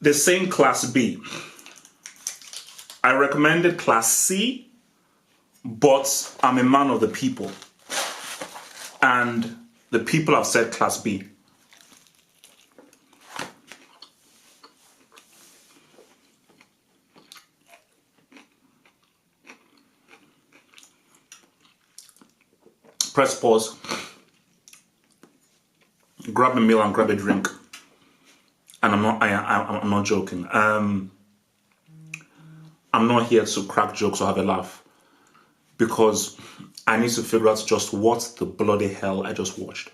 They're saying Class B. I recommended Class C, but I'm a man of the people. And the people have said Class B. Press pause. Grab a meal and grab a drink. And I'm not joking. I'm not here to crack jokes or have a laugh, because I need to figure out just what the bloody hell I just watched.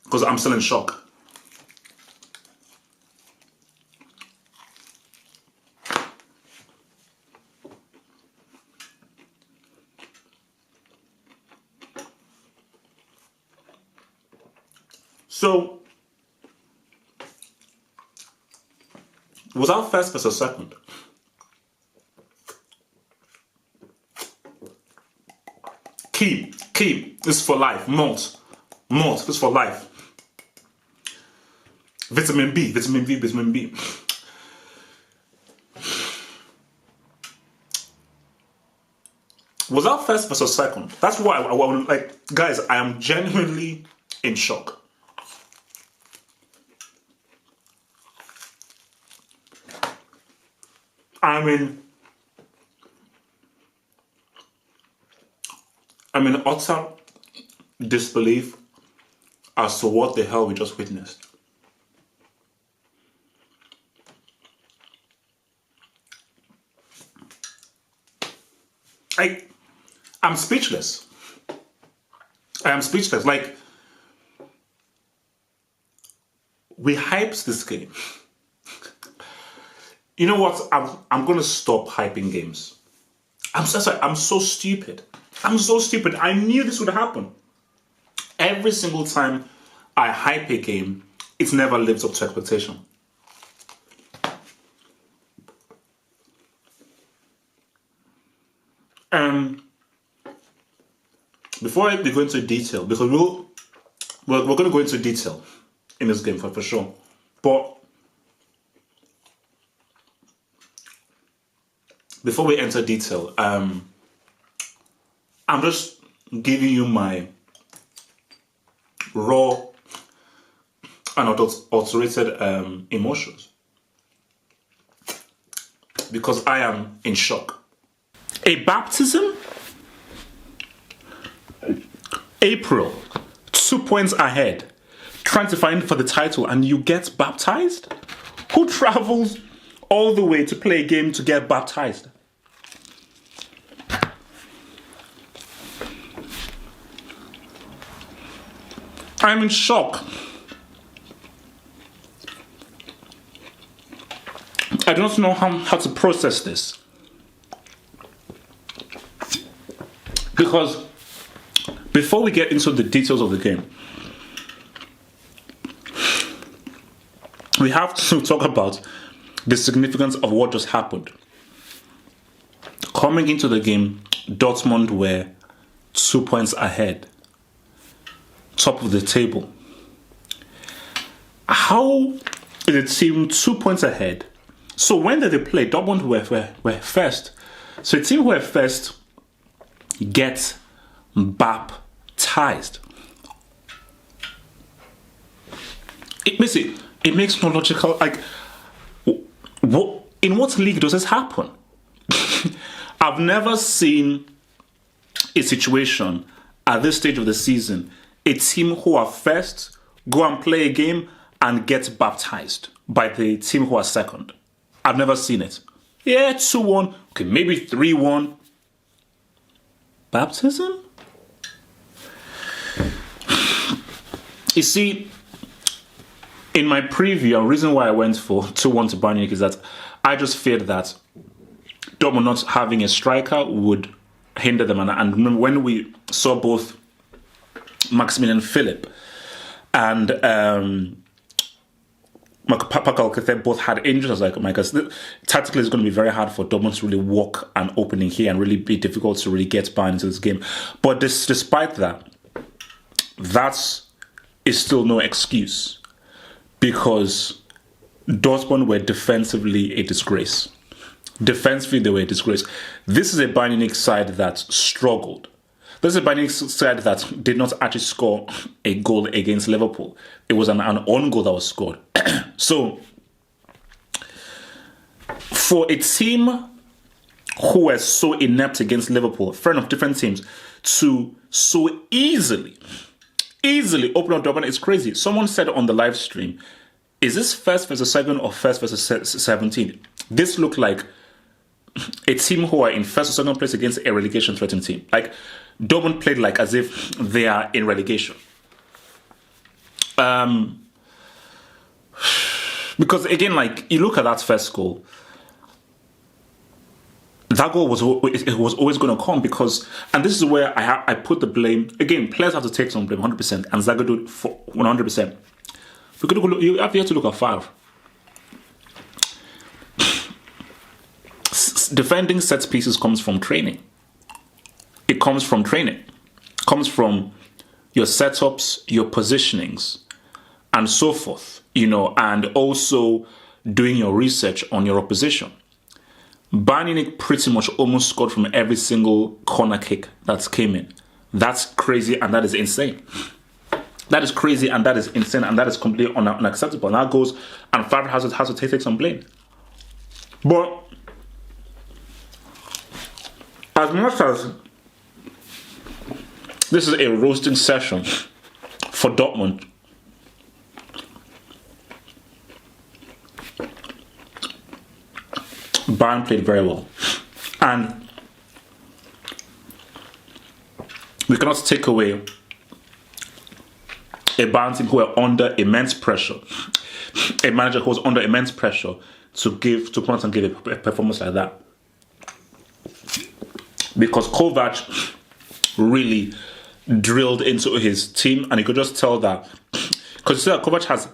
Because I'm still in shock. So, was that first versus second? Keep. This is for life. Malt. This is for life. Vitamin B. Was that first versus second? That's why I want, like, guys, I am genuinely in shock. I'm in utter disbelief as to what the hell we just witnessed. I'm speechless. I am speechless. Like, we hyped this game. You know what? I'm going to stop hyping games. I'm so sorry. I'm so stupid. I knew this would happen. Every single time I hype a game, it never lives up to expectation. Before we go into detail, because we're going to go into detail in this game for sure, but before we enter detail, I'm just giving you my raw and unadulterated emotions, because I am in shock. A baptism? April, 2 points ahead, trying to fight for the title, and you get baptized? Who travels all the way to play a game to get baptized? I'm in shock. I don't know how to process this. Because before we get into the details of the game, we have to talk about the significance of what just happened. Coming into the game, Dortmund were 2 points ahead, top of the table. How is a team 2 points ahead? So when did they play? Dortmund were first. So a team who were first get baptized. It makes no logical, like, in what league does this happen? I've never seen a situation at this stage of the season, a team who are first go and play a game and get baptized by the team who are second. I've never seen it. Yeah, 2-1, okay, maybe 3-1. Baptism? You see, in my preview, a reason why I went for 2-1 to Bayern Munich is that I just feared that Dortmund not having a striker would hinder them. And remember, when we saw both Maximilian Philipp and Pakal both had injuries, I was like, oh my gosh, tactically it's going to be very hard for Dortmund to really walk an opening here and really be difficult to really get Bayern into this game. But despite that, that is still no excuse, because Dortmund were defensively a disgrace. Defensively, they were a disgrace. This is a Bayern Munich side that struggled. This is a Bayern Munich side that did not actually score a goal against Liverpool. It was an own goal that was scored. So, for a team who were so inept against Liverpool, friend of different teams, to so easily open up Dortmund, it's crazy. Someone said on the live stream, is this first versus second or first versus 17? This looked like a team who are in first or second place against a relegation threatened team. Like, Dortmund played like as if they are in relegation. Because again, like, you look at that first goal, that goal was always going to come because, and this is where I put the blame. Again, players have to take some blame, 100%, and Zagadou for 100%. You have to look at 5. Defending set pieces comes from training. It comes from training. It comes from your setups, your positionings, and so forth, and also doing your research on your opposition. Bayern Munich pretty much almost scored from every single corner kick that came in. That's crazy and that is insane. That is crazy and that is insane and that is completely unacceptable. And that goes, and Favre has to take some blame. But as much as this is a roasting session for Dortmund, Bayern played very well. And we cannot take away a Bayern team who are under immense pressure. A manager who was under immense pressure to come out and give a performance like that. Because Kovac really drilled into his team, and you could just tell that, because Kovac has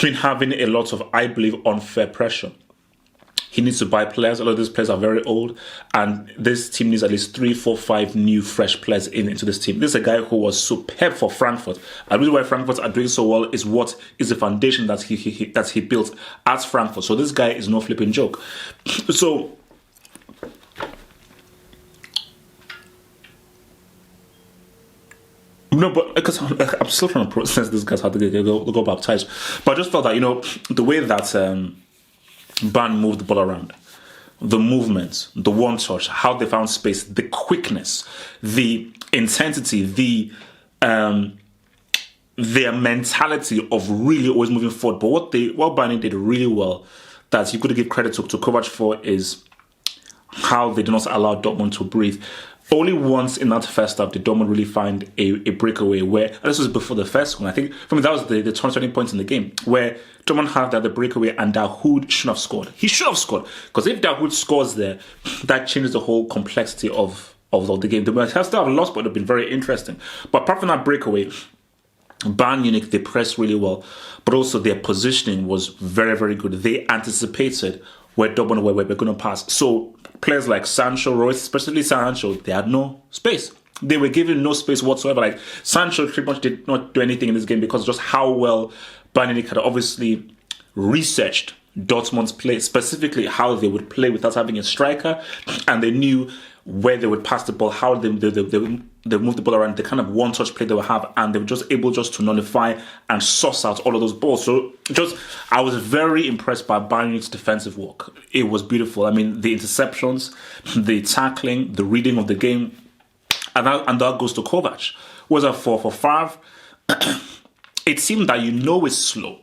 been having a lot of, I believe, unfair pressure. He needs to buy players. A lot of these players are very old, and this team needs at least 3, 4, 5 new, fresh players into this team. This is a guy who was superb for Frankfurt. And the reason why Frankfurt are doing so well is what is the foundation that he built at Frankfurt. So this guy is no flipping joke. So no, but because I'm still trying to process this guy's how to go baptized. But I just felt that the way that Bayern moved the ball around, the movement, the one touch, how they found space, the quickness, the intensity, their mentality of really always moving forward. But what Bayern did really well, that you could give credit to Kovac for, is how they did not allow Dortmund to breathe. Only once in that first half did Dortmund really find a breakaway where, and this was before the first one, I think, for me that was the turning point in the game, where Dortmund had the breakaway and Dahoud shouldn't have scored. He should have scored, because if Dahoud scores there, that changes the whole complexity of the game. They might still have lost, but it would have been very interesting. But apart from that breakaway, Bayern Munich, they pressed really well, but also their positioning was very, very good. They anticipated where Dortmund were going to pass. So players like Sancho, Royce, especially Sancho, they had no space. They were given no space whatsoever. Like, Sancho pretty much did not do anything in this game because of just how well Bayern Munich had obviously researched Dortmund's play, specifically how they would play without having a striker, and they knew where they would pass the ball, how they move the ball around, the kind of one-touch play they would have, and they were just able just to nullify and suss out all of those balls. So I was very impressed by Bayern Munich's defensive work. It was beautiful. I mean, the interceptions, the tackling, the reading of the game, and that goes to Kovac. Was a 4-for-5. It seemed that it's slow,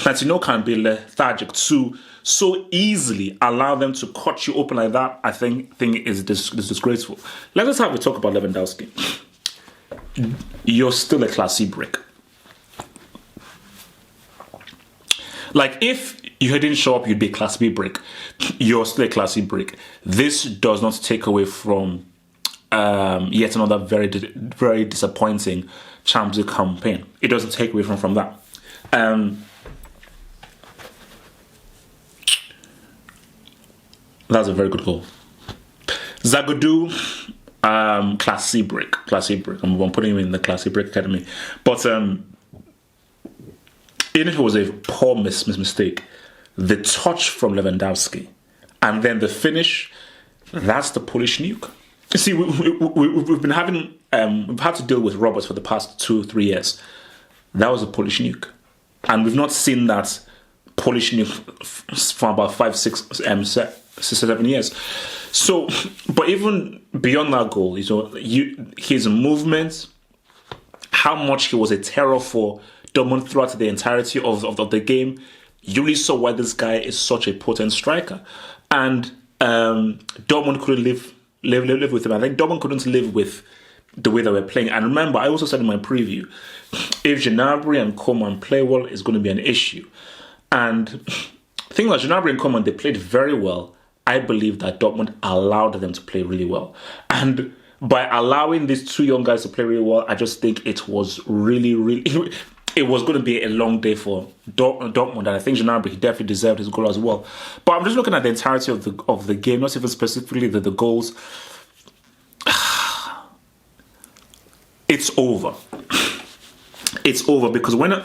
that can be lethargic, to so easily allow them to cut you open like that. I think is disgraceful. Let us have a talk about Lewandowski. You're still a Class C brick. Like, if you didn't show up, you'd be a Class B brick. You're still a Class C brick. This does not take away from yet another very, very disappointing Champions League campaign. It doesn't take away from that. That's a very good goal. Zagadou, Class C brick. I'm putting him in the Class C brick academy. But even if it was a poor mistake, the touch from Lewandowski, and then the finish, that's the Polish nuke. You see, we've been having, we've had to deal with robots for the past 2-3 years. That was a Polish nuke. And we've not seen that Polish nuke for about 5, 6, 7 years. So, but even beyond that goal, his movement, how much he was a terror for Dortmund throughout the entirety of the game, you really saw why this guy is such a potent striker. And Dortmund couldn't live with him. I think Dortmund couldn't live with the way that we're playing. And remember, I also said in my preview, if Gnabry and Coman play well, it's going to be an issue. And the thing that Gnabry and Coman, they played very well. I believe that Dortmund allowed them to play really well. And by allowing these two young guys to play really well, I just think it was really, it was going to be a long day for Dortmund. And I think Gnabry, he definitely deserved his goal as well. But I'm just looking at the entirety of the game, not even specifically the goals. It's over. It's over because I'm going to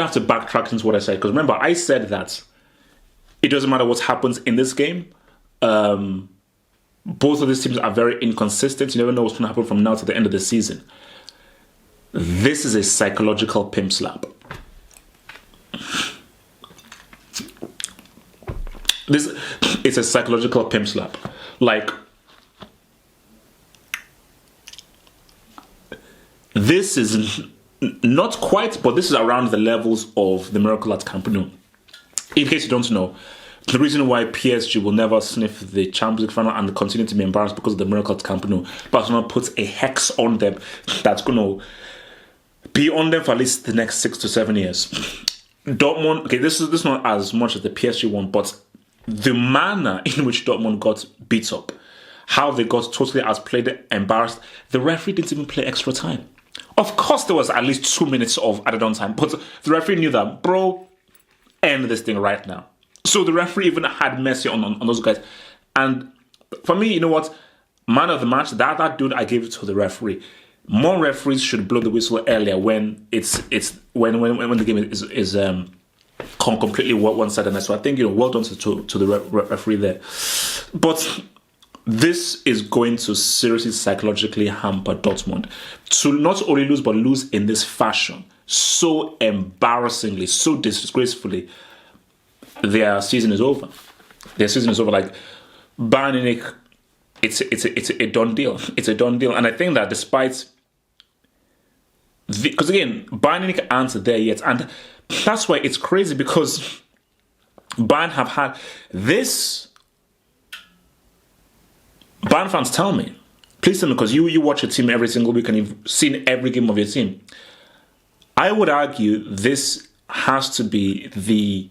have to backtrack into what I said. Because remember, I said that it doesn't matter what happens in this game. Both of these teams are very inconsistent. You never know what's going to happen from now to the end of the season. This is a psychological pimp slap. It's a psychological pimp slap. Like, this is not quite, but this is around the levels of the miracle at Camp Nou. In case you don't know, the reason why PSG will never sniff the Champions League final and continue to be embarrassed because of the miracle at Camp Nou, Barcelona puts a hex on them that's going to be on them for at least the next 6 to 7 years. Dortmund, okay, this is not as much as the PSG one, but the manner in which Dortmund got beat up, how they got totally outplayed, embarrassed, the referee didn't even play extra time. Of course, there was at least 2 minutes of added on time, but the referee knew that, bro, end this thing right now. So the referee even had mercy on those guys. And for me, you know what? Man of the match, that dude, I gave it to the referee. More referees should blow the whistle earlier when when the game is completely one-sided. So I think, well done to the referee there. But this is going to seriously psychologically hamper Dortmund to not only lose, but lose in this fashion. So embarrassingly, so disgracefully, their season is over. Their season is over. Like, Bayern Munich, it's a done deal. It's a done deal. And I think that despite... Because again, Bayern Munich aren't there yet. And that's why it's crazy, because Bayern have had this... Bayern fans, tell me. Please tell me, because you watch your team every single week and you've seen every game of your team. I would argue this has to be the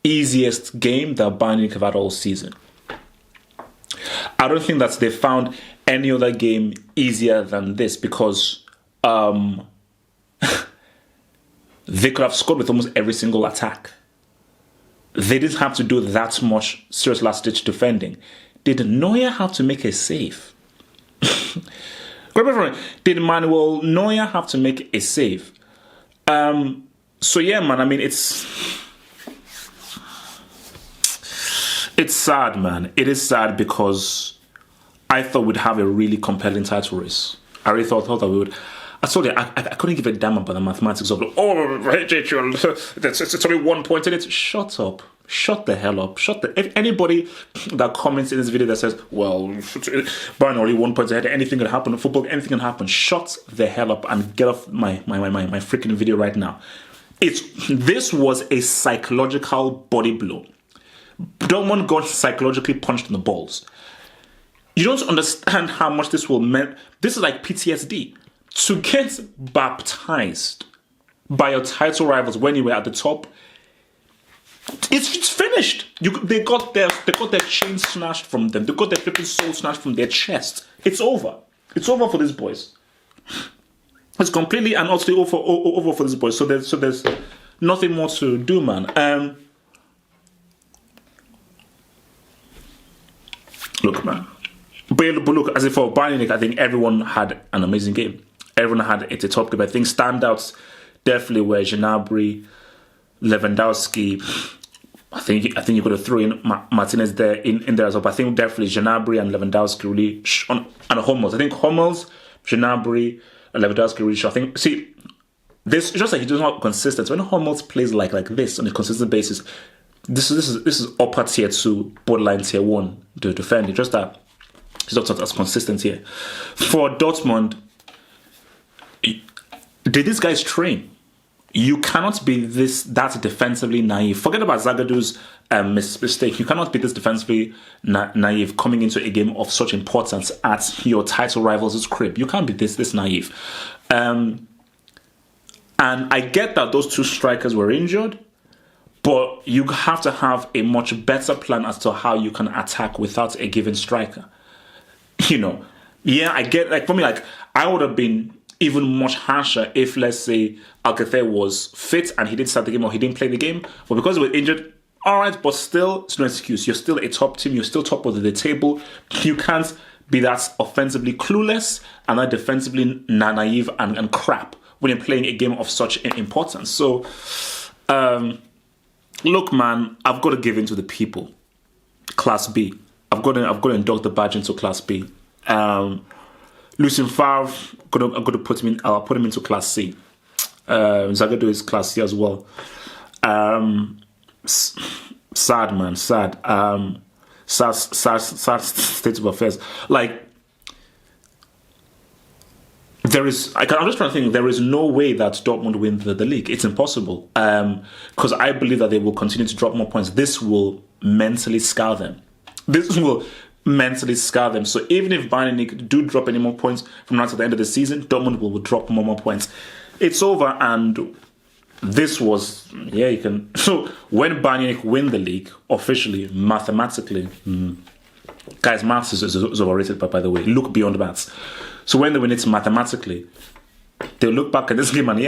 easiest game that Bayern Munich have had all season. I don't think that they found any other game easier than this, because they could have scored with almost every single attack. They didn't have to do that much serious last-ditch defending. Did Neuer have to make a save? Did Manuel Neuer have to make a save? So yeah, man, I mean, it's sad, man. It is sad, because I thought we'd have a really compelling title race. I really thought that we would. I told you, I couldn't give a damn about the mathematics of it. It's only 1 point in it. Shut up. Shut the hell up. If anybody that comments in this video that says, well, Bayern only 1 point ahead, anything can happen in football, anything can happen, shut the hell up and get off my freaking video right now. This was a psychological body blow. Dortmund got psychologically punched in the balls. You don't understand how much this will mean. This is like PTSD. To get baptized by your title rivals when you were at the top, it's finished. They got their chains snatched from them. They got their flipping soul snatched from their chest. It's over. It's over for these boys. It's completely and utterly over for these boys. So there's nothing more to do, man. Look, man. But look, as if for Bayern Munich, I think everyone had an amazing game. Everyone had a top game. I think standouts definitely were Gnabry, Lewandowski. I think you're going to throw in Martinez there in there as well. But I think definitely Gnabry and Lewandowski really and Hummels. I think Hummels, Gnabry, and Lewandowski really. I think this just like he does not consistent. So when Hummels plays like this on a consistent basis, this is upper tier 2, borderline tier 1 to defend. It's just that he's not as consistent here. For Dortmund, did these guys train? You cannot be that defensively naive. Forget about Zagadu's mistake. You cannot be this defensively naive coming into a game of such importance at your title rival's crib. You can't be this naive. And I get that those 2 strikers were injured, but you have to have a much better plan as to how you can attack without a given striker. I get, like, for me, like, I would have been even much harsher if, let's say, Alcacer was fit and he didn't start the game or he didn't play the game. But because he was injured, all right, but still, it's no excuse. You're still a top team. You're still top of the table. You can't be that offensively clueless and that defensively naive and crap when you're playing a game of such importance. So, look, man, I've got to give in to the people. Class B. I've got to induct the badge into Class B. Lucien Favre, I'm going to put him in. I'll put him into Class C. Zagadou is Class C as well. Sad, man, sad. Sad state of affairs. Like, I'm just trying to think. There is no way that Dortmund win the league. It's impossible. Because I believe that they will continue to drop more points. This will mentally scar them. So even if Bayern Munich do drop any more points from now to the end of the season, Dortmund will drop more points. It's over, and this was, you can. So when Bayern Munich win the league officially, mathematically, guys, maths is overrated, by the way. Look beyond maths. So when they win it mathematically, they'll look back at this game and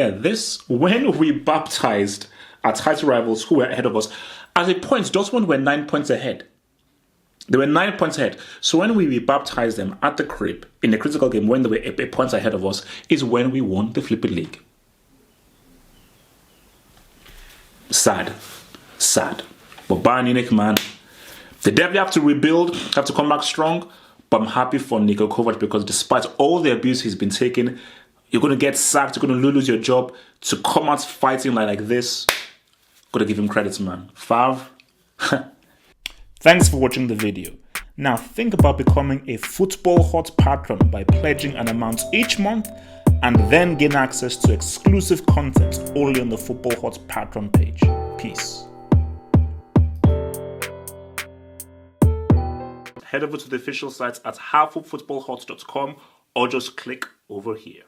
when we baptized our title rivals who were ahead of us, at a point, Dortmund were 9 points ahead. They were 9 points ahead. So when we rebaptized them at the crib in a critical game when they were a point ahead of us is when we won the flipping league. Sad. But Bayern Munich, man, they definitely have to rebuild, have to come back strong. But I'm happy for Niko Kovac because despite all the abuse he's been taking, you're going to get sacked, you're going to lose your job. To come out fighting like this, got to give him credit, man. Favre. Thanks for watching the video. Now think about becoming a Football Hot patron by pledging an amount each month and then gain access to exclusive content only on the Football Hot Patron page. Peace. Head over to the official site at halffootballhot.com or just click over here.